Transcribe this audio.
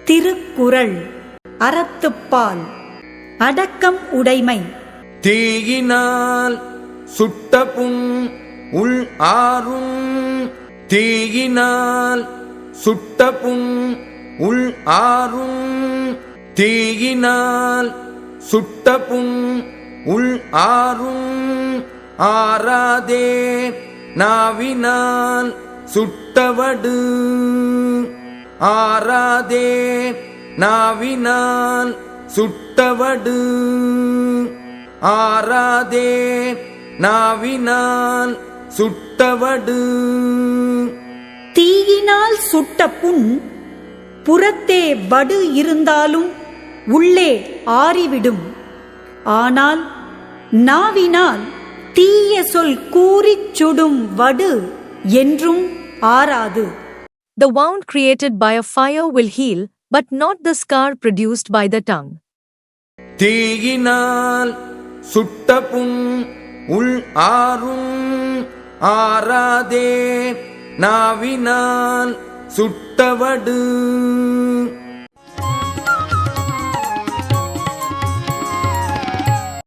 திருக்குறள். அறத்துப்பால். அடக்கம் உடைமை. தீயினால் சுட்ட புண் உள் ஆறும். தீயினால் சுட்ட புண் உள் ஆறும். தீயினால் சுட்ட புண் உள் ஆறும். ஆறாதே நாவினால் சுட்டவடு. ஆறாதே நாவினால் சுட்டவடு. ஆறாதே நாவினால் சுட்டவடு. தீயினால் சுட்ட புண் புறத்தே வடு இருந்தாலும் உள்ளே ஆறிவிடும். ஆனால் நாவினால் தீய சொல் கூறிச் சுடும் வடு என்றும் ஆறாது. The wound created by a fire will heal, but not the scar produced by the tongue. தீயினால் சுட்ட புண் உள் ஆறும். ஆறாதே நாவினால் சுட்டவடு.